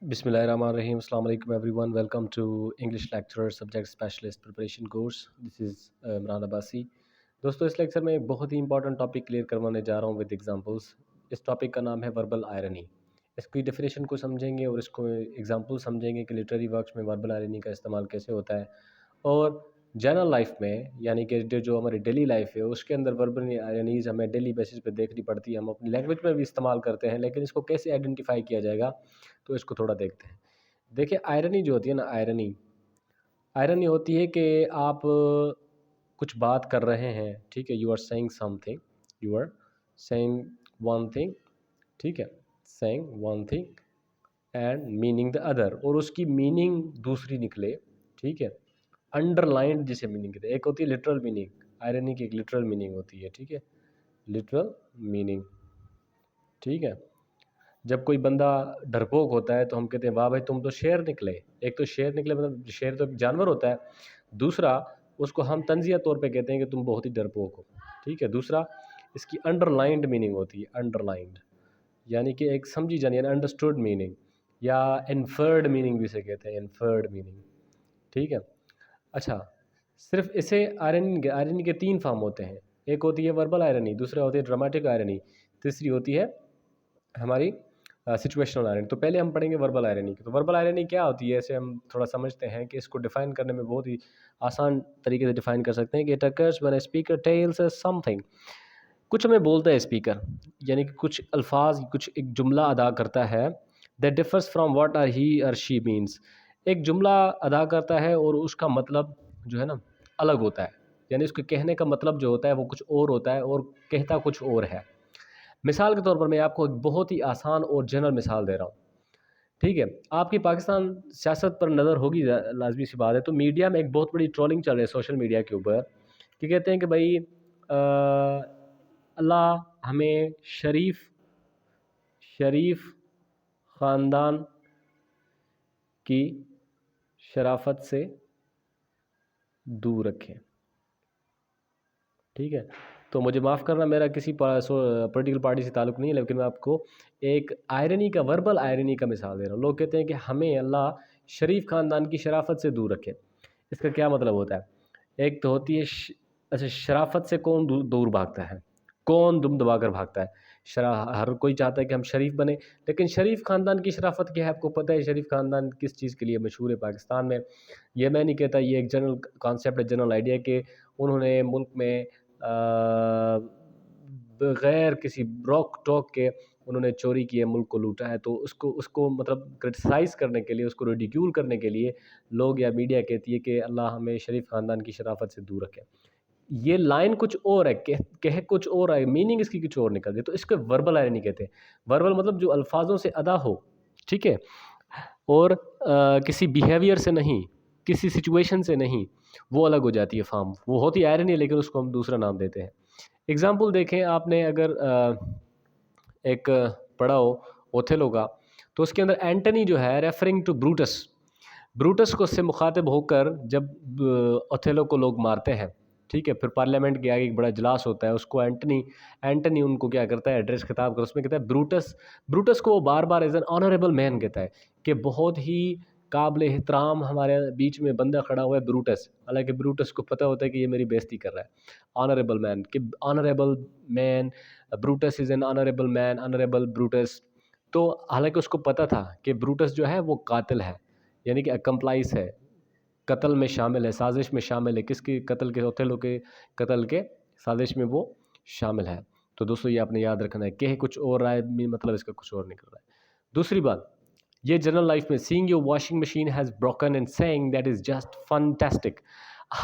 Bismillahirrahmanirrahim. Assalamu alaikum everyone. Welcome to English Lecturer Subject Specialist Preparation Course. This is Imran Abbasi. दोस्तों इस lecture में एक बहुत ही इंपॉर्टेंट टॉपिक क्लियर करवाने जा रहा हूँ विद एग्जांपल्स. इस टॉपिक का नाम है वर्बल आयरनी. इसकी डेफिनेशन को समझेंगे और इसको एग्जांपल समझेंगे कि लिटरेरी वर्क्स में वर्बल आयरनी का इस्तेमाल कैसे होता है और जनरल लाइफ में यानी कि जो हमारी डेली लाइफ है उसके अंदर वर्बल आयरनीज हमें डेली बेसिस पे देखनी पड़ती है. हम अपनी लैंग्वेज में भी इस्तेमाल करते हैं, लेकिन इसको कैसे आइडेंटिफाई किया जाएगा तो इसको थोड़ा देखते हैं. देखिए आयरनी जो होती है ना, आयरनी आयरनी होती है कि आप कुछ बात कर रहे हैं, ठीक है. You are saying something, you are saying one thing, ठीक है, saying one thing and meaning the other, और उसकी मीनिंग दूसरी निकले, ठीक है. अंडरलाइंड जिसे मीनिंग कहते हैं. एक होती है लिटरल मीनिंग, आयरनी की एक लिटरल मीनिंग होती है, ठीक है, लिटरल मीनिंग, ठीक है. जब कोई बंदा डरपोक होता है तो हम कहते हैं वाह भाई तुम तो शेर निकले. एक तो शेर निकले मतलब शेर तो एक जानवर होता है. दूसरा उसको हम तंजिया तौर पे कहते हैं कि तुम बहुत ही डरपोक हो, ठीक है. दूसरा इसकी अंडरलाइंड मीनिंग होती है, अंडरलाइंड यानी कि एक समझी जानी यानी अंडरस्टूड मीनिंग, या इन्फर्ड मीनिंग भी इसे कहते हैं, इन्फर्ड मीनिंग, ठीक है. अच्छा, सिर्फ इसे आयरनी के तीन फॉर्म होते हैं. एक होती है वर्बल आयरनी, दूसरा होती है ड्रामेटिक आयरनी, तीसरी होती है हमारी सिचुएशनल आयरनी. तो पहले हम पढ़ेंगे वर्बल आयरनी की. तो वर्बल आयरनी क्या होती है इसे हम थोड़ा समझते हैं कि इसको डिफाइन करने में बहुत ही आसान तरीके से डिफाइन कर सकते हैं कि it occurs when a speaker tells us something. कुछ हमें बोलता है स्पीकर, यानी कि कुछ अल्फाज, कुछ एक जुमला अदा करता है, that differs from what are he or she means. एक जुमला अदा करता है और उसका मतलब जो है ना अलग होता है, यानी उसके कहने का मतलब जो होता है वो कुछ और होता है और कहता कुछ और है. मिसाल के तौर पर मैं आपको एक बहुत ही आसान और जनरल मिसाल दे रहा हूँ, ठीक है. आपकी पाकिस्तान सियासत पर नज़र होगी, लाजमी सी बात है. तो मीडिया में एक बहुत बड़ी ट्रोलिंग चल रही है सोशल मीडिया के ऊपर कि कहते हैं कि भाई अल्लाह हमें शरीफ शरीफ ख़ानदान की शराफत से दूर रखें, ठीक है. तो मुझे माफ़ करना, मेरा किसी पॉलिटिकल पार्टी से ताल्लुक़ नहीं है, लेकिन मैं आपको एक आयरनी का, वर्बल आयरनी का मिसाल दे रहा हूँ. लोग कहते हैं कि हमें अल्लाह शरीफ ख़ानदान की शराफत से दूर रखे. इसका क्या मतलब होता है? एक तो होती है अच्छा, शराफत से कौन दूर भागता है, कौन दुम दबाकर भागता है? हर कोई चाहता है कि हम शरीफ बने, लेकिन शरीफ ख़ानदान की शराफत क्या है? आपको पता है शरीफ ख़ानदान किस चीज़ के लिए मशहूर है पाकिस्तान में? ये मैं नहीं कहता, ये एक जनरल कॉन्सेप्ट है, जनरल आइडिया कि उन्होंने मुल्क में बगैर किसी रोक टोक के उन्होंने चोरी की है, मुल्क को लूटा है. तो उसको उसको मतलब क्रिटिसाइज़ करने के लिए, उसको रिडिक्यूल करने के लिए लोग या मीडिया कहती है कि अल्लाह हमें शरीफ ख़ानदान की शराफत से दूर रखे. ये लाइन कुछ और है, कह कुछ और है, मीनिंग इसकी कुछ और निकल गई. तो इसको वर्बल आयरनी कहते हैं. वर्बल मतलब जो अल्फाजों से अदा हो, ठीक है, और किसी बिहेवियर से नहीं, किसी सिचुएशन से नहीं, वो अलग हो जाती है फॉर्म. वो होती है आयरनी, लेकिन उसको हम दूसरा नाम देते हैं. एग्ज़ाम्पल देखें, आपने अगर एक पढ़ा हो ओथेलो का, तो उसके अंदर एंटनी जो है रेफरिंग टू ब्रूटस, ब्रूटस को से मुखातिब होकर जब ओथेलो को लोग मारते हैं, ठीक है, फिर पार्लियामेंट के आगे एक बड़ा इजलास होता है, उसको एंटनी एंटनी उनको क्या करता है, एड्रेस खिताब कर उसमें कहता है ब्रूटस. ब्रूटस को वो बार बार एज एन ऑनरेबल मैन कहता है कि बहुत ही काबिल एहतराम हमारे बीच में बंदा खड़ा हुआ है ब्रूटस. हालांकि ब्रूटस को पता होता है कि ये मेरी बेइज्जती कर रहा है. ऑनरेबल मैन कि honourable man, Brutus is an honourable man, honourable Brutus. तो हालांकि उसको पता था कि ब्रूटस जो है वो कातिल है, यानी कि अकम्प्लाइस है, कत्ल में शामिल है, साजिश में शामिल है. किसकी कत्ल के? ओथेलो के कत्ल के साजिश में वो शामिल है. तो दोस्तों ये आपने याद रखना है, कह कुछ और रहा है मतलब इसका कुछ और निकल रहा है. दूसरी बात, ये जनरल लाइफ में seeing your washing machine has broken and saying that is just fantastic.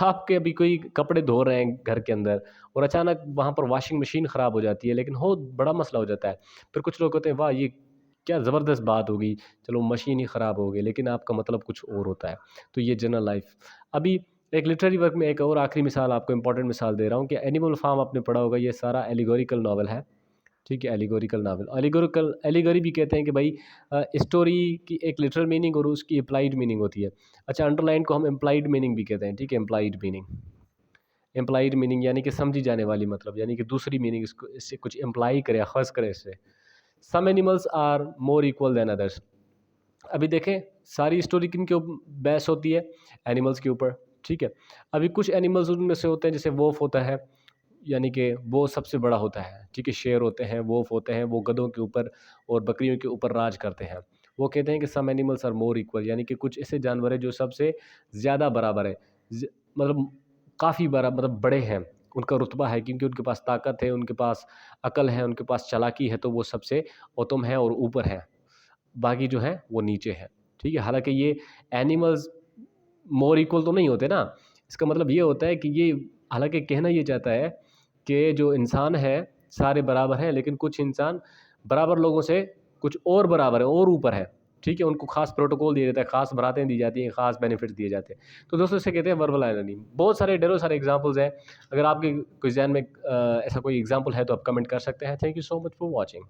आपके अभी कोई कपड़े धो रहे हैं घर के अंदर और अचानक वहाँ पर वॉशिंग मशीन ख़राब हो जाती है, लेकिन हो बड़ा मसला हो जाता है. फिर कुछ लोग कहते हैं वाह ये क्या ज़बरदस्त बात होगी, चलो मशीन ही ख़राब हो गई, लेकिन आपका मतलब कुछ और होता है. तो ये जनरल लाइफ. अभी एक लिटरेरी वर्क में एक और आखिरी मिसाल, आपको इंपॉर्टेंट मिसाल दे रहा हूँ कि एनिमल फार्म आपने पढ़ा होगा. ये सारा एलिगोरिकल नावल है, ठीक है, एलिगोरिकल नावल. एलिगोरी भी कहते हैं कि भाई स्टोरी की एक लिटरल मीनिंग और उसकी इम्प्लाइड मीनिंग होती है. अच्छा, अंडरलाइन को हम इम्प्लाइड मीनिंग भी कहते हैं, ठीक है, इम्प्लाइड मीनिंग. इम्प्लाइड मीनिंग यानी कि समझी जाने वाली, मतलब यानी कि दूसरी मीनिंग इसको इससे कुछ इम्प्लाई करे, ख़ास करे इससे. Some animals are more equal than others. अभी देखें सारी स्टोरी किन के बेस होती है, एनिमल्स के ऊपर, ठीक है। अभी कुछ एनिमल्स उनमें से होते हैं, जैसे वोफ होता है, यानी कि वो सबसे बड़ा होता है, ठीक है। शेर होते हैं, वोफ होते हैं, वो गधों के ऊपर और बकरियों के ऊपर राज करते हैं। वो कहते हैं कि some animals are more equal, यानी कि कुछ ऐसे जानवर हैं जो सबसे ज़्यादा बराबर है, मतलब काफ़ी बड़ा, मतलब बड़े हैं, उनका रुतबा है, क्योंकि उनके पास ताकत है, उनके पास अकल है, उनके पास चालाकी है, तो वो सबसे उत्तम है और ऊपर है। बाकी जो है वो नीचे है, ठीक है। हालांकि ये एनिमल्स मोर इक्वल तो नहीं होते ना, इसका मतलब ये होता है कि ये, हालांकि कहना ये चाहता है कि जो इंसान है सारे बराबर हैं, लेकिन कुछ इंसान बराबर लोगों से कुछ और बराबर है और ऊपर है, ठीक है। उनको खास प्रोटोकॉल दिया जाता है, खास बरातें दी जाती हैं, खास बेनिफिट दिए जाते हैं। तो दोस्तों इसे कहते हैं वर्बल आयरनी। बहुत सारे ढेरों सारे एग्जाम्पल्स हैं। अगर आपके कोई जहन में ऐसा कोई एग्जाम्पल है तो आप कमेंट कर सकते हैं। Thank you so much for watching.